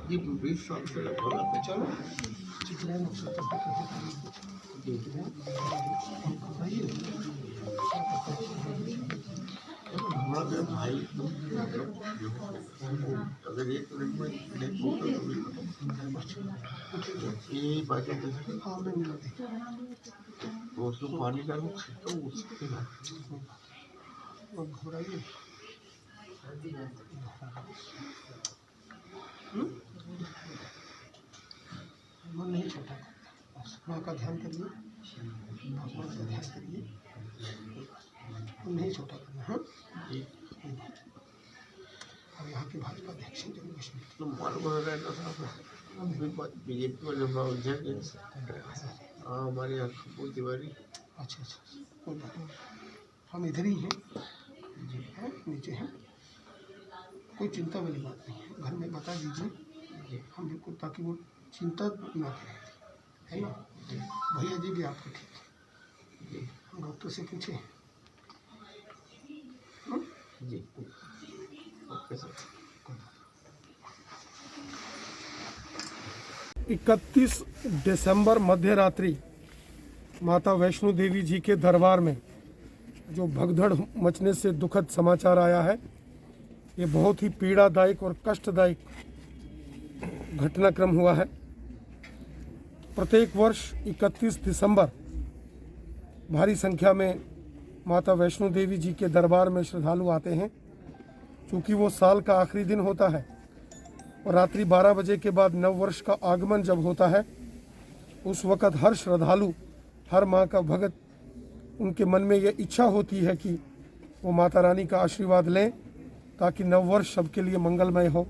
ये 20 साल से लगभग आपने चलो हमारा जो भाई अगर 1 मिनट में नहीं बोलते तो भी ये बातें वो उसको पानी डालो तो उसके घोड़ाइए मन नहीं छोटा माँ का ध्यान करिए, भगवान का ध्यान करिए, नहीं छोटा करना। हाँ और यहाँ के भाजपा अध्यक्ष जम्मू कश्मीर तो मालूम रहता था बीजेपी वाले हमारे यहाँ कपूर तिवारी। अच्छा अच्छा कोई बात नहीं, हम इधर ही हैं जी, हैं नीचे हैं, कोई चिंता वाली बात नहीं है। घर में बता दीजिए हम बिल्कुल, ताकि वो चिंता ना करें, है ना। भैया जी भी आपको ठीक है, हम डॉक्टर से पूछे जी। Okay sir. 31 दिसंबर मध्य रात्रि माता वैष्णो देवी जी के दरबार में जो भगदड़ मचने से दुखद समाचार आया है, ये बहुत ही पीड़ादायक और कष्टदायक घटनाक्रम हुआ है। प्रत्येक वर्ष 31 दिसंबर भारी संख्या में माता वैष्णो देवी जी के दरबार में श्रद्धालु आते हैं, क्योंकि वो साल का आखिरी दिन होता है और रात्रि 12 बजे के बाद नव वर्ष का आगमन जब होता है, उस वक़्त हर श्रद्धालु, हर माँ का भगत, उनके मन में ये इच्छा होती है कि वो माता रानी का आशीर्वाद लें ताकि नव वर्ष सबके लिए मंगलमय हो।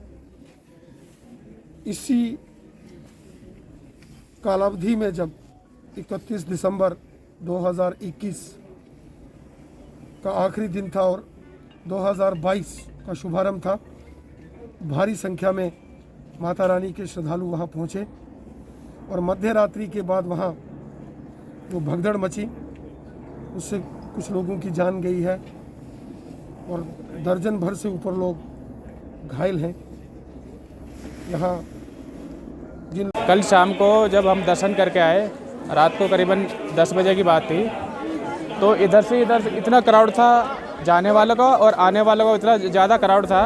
इसी कालावधि में जब 31 दिसंबर 2021 का आखिरी दिन था और 2022 का शुभारंभ था, भारी संख्या में माता रानी के श्रद्धालु वहां पहुंचे और मध्य रात्रि के बाद वहां जो भगदड़ मची उससे कुछ लोगों की जान गई है और दर्जन भर से ऊपर लोग घायल हैं। यहाँ कल शाम को जब हम दर्शन करके आए, रात को करीबन 10 बजे की बात थी, तो इधर से इधर इतना क्राउड था जाने वालों का और आने वालों का, इतना ज़्यादा क्राउड था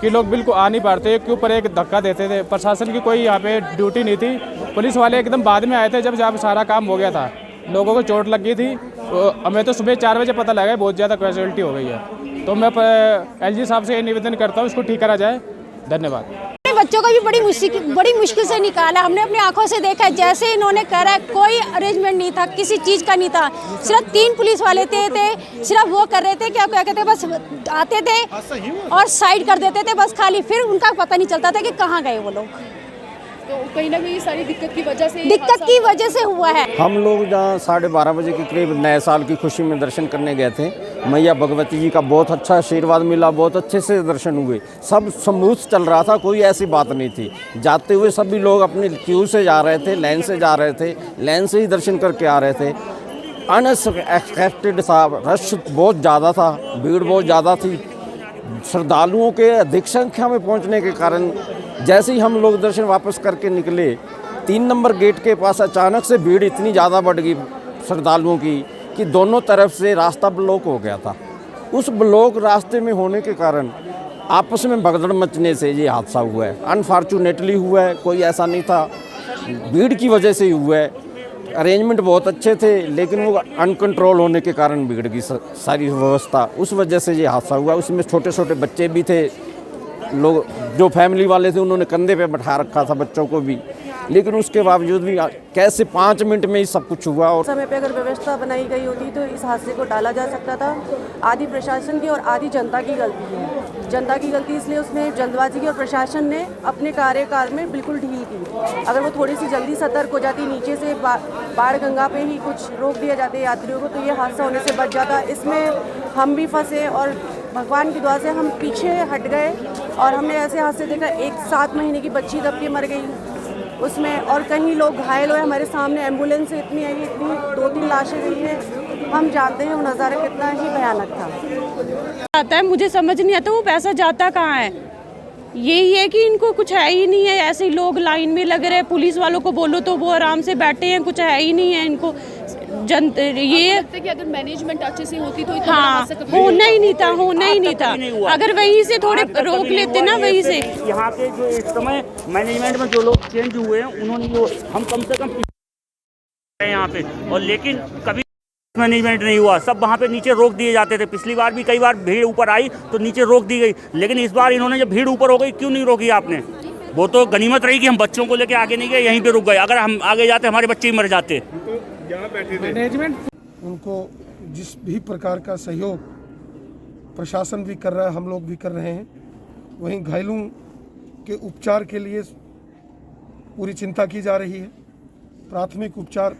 कि लोग बिल्कुल आ नहीं पाते, एक के ऊपर एक धक्का देते थे। प्रशासन की कोई यहाँ पे ड्यूटी नहीं थी, पुलिस वाले एकदम बाद में आए थे जब जहाँ सारा काम हो गया था। लोगों को चोट लग गई थी, हमें तो सुबह 4 बजे पता लगा बहुत ज़्यादा कैजुअलिटी हो गई है। तो मैं एलजी साहब से ये निवेदन करता हूँ इसको ठीक करा जाए। धन्यवाद। बच्चों को भी बड़ी मुश्किल से निकाला, हमने अपनी आंखों से देखा। जैसे इन्होंने करा, कोई अरेंजमेंट नहीं था, किसी चीज़ का नहीं था, सिर्फ 3 पुलिस वाले थे सिर्फ वो कर रहे थे क्या कहते, बस आते थे और साइड कर देते थे बस खाली, फिर उनका पता नहीं चलता था कि कहाँ गए वो लोग। तो कहीं ना कहीं सारी दिक्कत की वजह से हुआ है। हम लोग जहाँ 12:30 बजे के करीब नए साल की खुशी में दर्शन करने गए थे, मैया भगवती जी का बहुत अच्छा आशीर्वाद मिला, बहुत अच्छे से दर्शन हुए, सब स्मूथ चल रहा था, कोई ऐसी बात नहीं थी। जाते हुए सभी लोग अपने क्यू से जा रहे थे, लाइन से जा रहे थे, लाइन से ही दर्शन करके आ रहे थे। अनएक्सपेक्टेड था, रश बहुत ज़्यादा था, भीड़ बहुत ज़्यादा थी। श्रद्धालुओं के अधिक संख्या में पहुंचने के कारण जैसे ही हम लोग दर्शन वापस करके निकले, 3 नंबर गेट के पास अचानक से भीड़ इतनी ज़्यादा बढ़ गई श्रद्धालुओं की कि दोनों तरफ से रास्ता ब्लॉक हो गया था। उस ब्लॉक रास्ते में होने के कारण आपस में भगदड़ मचने से ये हादसा हुआ है। अनफॉर्चुनेटली हुआ है, कोई ऐसा नहीं था, भीड़ की वजह से ही हुआ है। अरेंजमेंट बहुत अच्छे थे लेकिन वो अनकंट्रोल होने के कारण बिगड़ गई सारी व्यवस्था, उस वजह से ये हादसा हुआ। उसमें छोटे छोटे बच्चे भी थे, लोग जो फैमिली वाले थे उन्होंने कंधे पे बैठा रखा था बच्चों को भी, लेकिन उसके बावजूद भी कैसे 5 मिनट में ही सब कुछ हुआ। और समय पे अगर व्यवस्था बनाई गई होती तो इस हादसे को टाला जा सकता था। आधी प्रशासन की और आधी जनता की गलती है। जनता की गलती इसलिए उसमें जल्दबाजी की और प्रशासन ने अपने कार्यकाल में बिल्कुल ढील की। अगर वो थोड़ी सी जल्दी सतर्क हो जाती, नीचे से बाढ़ गंगा पे ही कुछ रोक दिया जाते यात्रियों को, तो ये हादसा होने से बच जाता। इसमें हम भी फंसे और भगवान की दुआ से हम पीछे हट गए और हमने ऐसे हादसे देखा। एक 7 महीने की बच्ची दब के मर गई उसमें, और कहीं लोग घायल हुए। हमारे सामने एम्बुलेंस इतनी आई, इतनी 2-3 लाशें गई हैं। हम जानते हैं वो नज़ारा कितना ही भयानक था। आता है, मुझे समझ नहीं आता वो पैसा जाता कहाँ है। यही है कि इनको कुछ है ही नहीं है, ऐसे ही लोग लाइन में लग रहे हैं, पुलिस वालों को बोलो तो वो आराम से बैठे हैं, कुछ है ही नहीं है इनको। ये लगता है कि अगर मैनेजमेंट अच्छे से होती तो हाँ, होना ही नहीं था, होना ही नहीं था। अगर वहीं से थोड़े रोक लेते ना, वहीं से। यहाँ के जो इस समय मैनेजमेंट में जो लोग चेंज हुए हैं उन्होंने जो हम कम से कम यहाँ पे, और लेकिन कभी मैनेजमेंट नहीं हुआ, सब वहाँ पे नीचे रोक दिए जाते थे। पिछली बार भी कई बार भीड़ ऊपर आई तो नीचे रोक दी गई, लेकिन इस बार इन्होंने जब भीड़ ऊपर हो गई क्यों नहीं रोकी आपने? वो तो गनीमत रही कि हम बच्चों को लेके आगे नहीं गए, यहीं पे रुक गए। अगर हम आगे जाते हमारे बच्चे ही मर जाते। मैनेजमेंट उनको जिस भी प्रकार का सहयोग प्रशासन भी कर रहा है, हम लोग भी कर रहे हैं, वहीं घायलों के उपचार के लिए पूरी चिंता की जा रही है। प्राथमिक उपचार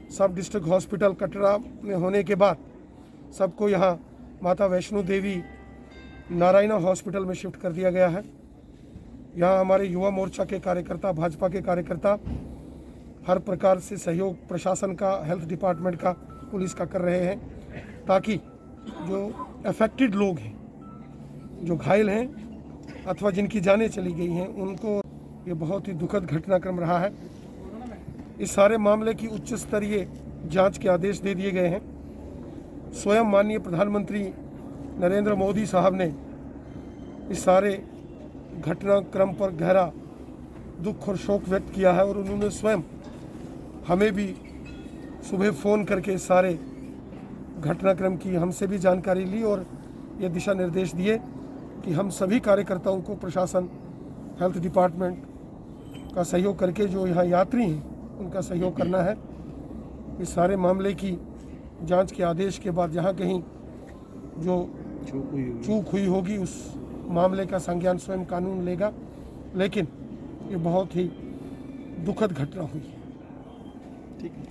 सब डिस्ट्रिक्ट हॉस्पिटल कटरा में होने के बाद सबको यहाँ माता वैष्णो देवी नारायणा हॉस्पिटल में शिफ्ट कर दिया गया है। यहाँ हमारे युवा मोर्चा के कार्यकर्ता, भाजपा के कार्यकर्ता हर प्रकार से सहयोग प्रशासन का, हेल्थ डिपार्टमेंट का, पुलिस का कर रहे हैं, ताकि जो अफेक्टेड लोग हैं, जो घायल हैं अथवा जिनकी जानें चली गई हैं, उनको ये बहुत ही दुखद घटनाक्रम रहा है। इस सारे मामले की उच्च स्तरीय जांच के आदेश दे दिए गए हैं। स्वयं माननीय प्रधानमंत्री नरेंद्र मोदी साहब ने इस सारे घटनाक्रम पर गहरा दुख और शोक व्यक्त किया है, और उन्होंने स्वयं हमें भी सुबह फ़ोन करके सारे घटनाक्रम की हमसे भी जानकारी ली और ये दिशा निर्देश दिए कि हम सभी कार्यकर्ताओं को प्रशासन, हेल्थ डिपार्टमेंट का सहयोग करके जो यहाँ यात्री हैं उनका सहयोग करना है। इस सारे मामले की जांच के आदेश के बाद जहाँ कहीं जो चूक हुई होगी उस मामले का संज्ञान स्वयं कानून लेगा, लेकिन ये बहुत ही दुखद घटना हुई है। ठीक है।